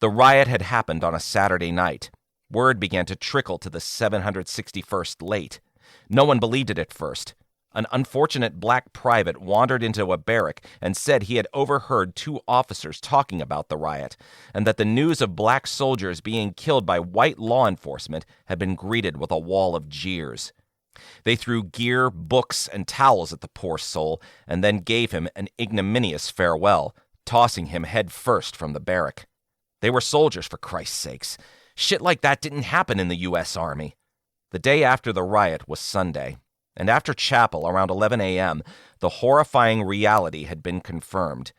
The riot had happened on a Saturday night. Word began to trickle to the 761st late. No one believed it at first. An unfortunate black private wandered into a barrack and said he had overheard two officers talking about the riot, and that the news of black soldiers being killed by white law enforcement had been greeted with a wall of jeers. They threw gear, books, and towels at the poor soul, and then gave him an ignominious farewell, tossing him head first from the barrack. They were soldiers, for Christ's sakes. Shit like that didn't happen in the U.S. Army. The day after the riot was Sunday, and after chapel around 11 a.m., the horrifying reality had been confirmed.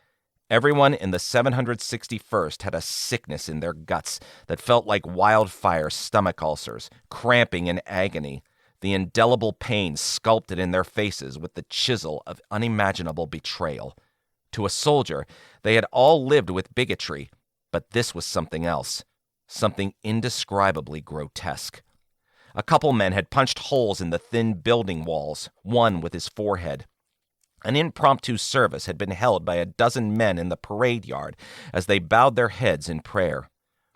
Everyone in the 761st had a sickness in their guts that felt like wildfire stomach ulcers, cramping in agony, the indelible pain sculpted in their faces with the chisel of unimaginable betrayal. To a soldier, they had all lived with bigotry, but this was something else, something indescribably grotesque. A couple men had punched holes in the thin building walls, one with his forehead. An impromptu service had been held by a dozen men in the parade yard as they bowed their heads in prayer.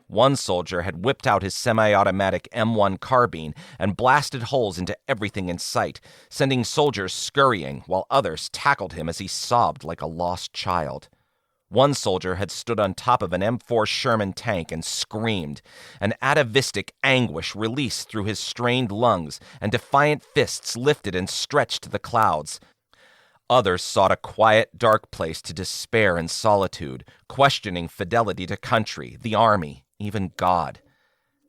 One soldier had whipped out his semi-automatic M1 carbine and blasted holes into everything in sight, sending soldiers scurrying while others tackled him as he sobbed like a lost child. One soldier had stood on top of an M4 Sherman tank and screamed, an atavistic anguish released through his strained lungs, and defiant fists lifted and stretched to the clouds. Others sought a quiet, dark place to despair in solitude, questioning fidelity to country, the army, even God.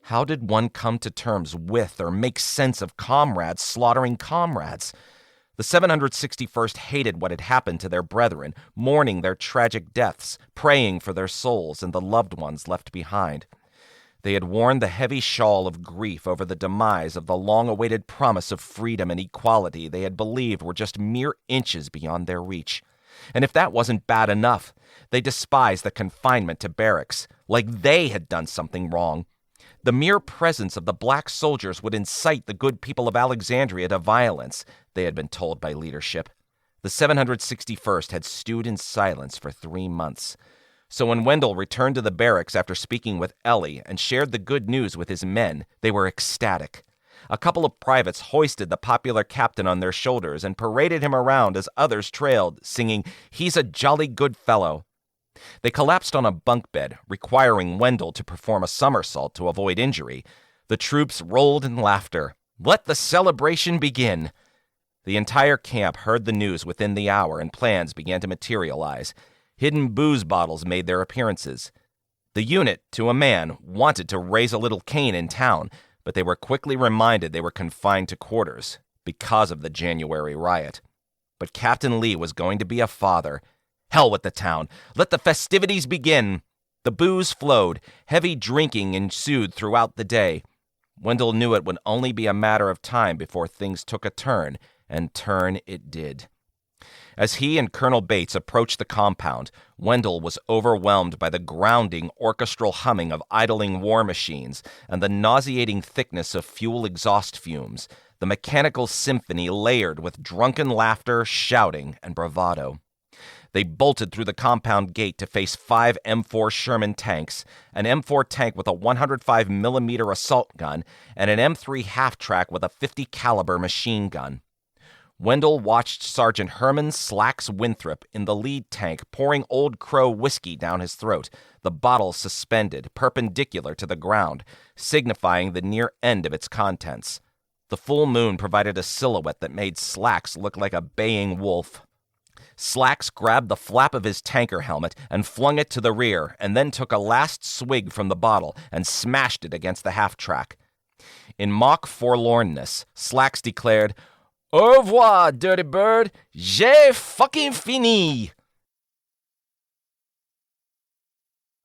How did one come to terms with or make sense of comrades slaughtering comrades? The 761st hated what had happened to their brethren, mourning their tragic deaths, praying for their souls and the loved ones left behind. They had worn the heavy shawl of grief over the demise of the long-awaited promise of freedom and equality they had believed were just mere inches beyond their reach. And if that wasn't bad enough, they despised the confinement to barracks, like they had done something wrong. The mere presence of the black soldiers would incite the good people of Alexandria to violence, they had been told by leadership. The 761st had stewed in silence for 3 months. So when Wendell returned to the barracks after speaking with Ellie and shared the good news with his men, they were ecstatic. A couple of privates hoisted the popular captain on their shoulders and paraded him around as others trailed, singing, "He's a jolly good fellow." They collapsed on a bunk bed, requiring Wendell to perform a somersault to avoid injury. The troops rolled in laughter. Let the celebration begin. The entire camp heard the news within the hour, and plans began to materialize. Hidden booze bottles made their appearances. The unit, to a man, wanted to raise a little Cain in town, but they were quickly reminded they were confined to quarters because of the January riot. But Captain Lee was going to be a father. Hell with the town. Let the festivities begin. The booze flowed. Heavy drinking ensued throughout the day. Wendell knew it would only be a matter of time before things took a turn, and turn it did. As he and Colonel Bates approached the compound, Wendell was overwhelmed by the grounding orchestral humming of idling war machines and the nauseating thickness of fuel exhaust fumes, the mechanical symphony layered with drunken laughter, shouting, and bravado. They bolted through the compound gate to face 5 M4 Sherman tanks, an M4 tank with a 105mm assault gun, and an M3 half-track with a 50 caliber machine gun. Wendell watched Sergeant Herman Slacks Winthrop in the lead tank pouring Old Crow whiskey down his throat, the bottle suspended, perpendicular to the ground, signifying the near end of its contents. The full moon provided a silhouette that made Slacks look like a baying wolf. Slacks grabbed the flap of his tanker helmet and flung it to the rear, and then took a last swig from the bottle and smashed it against the half-track. In mock forlornness, Slacks declared, "Au revoir, dirty bird. J'ai fucking fini."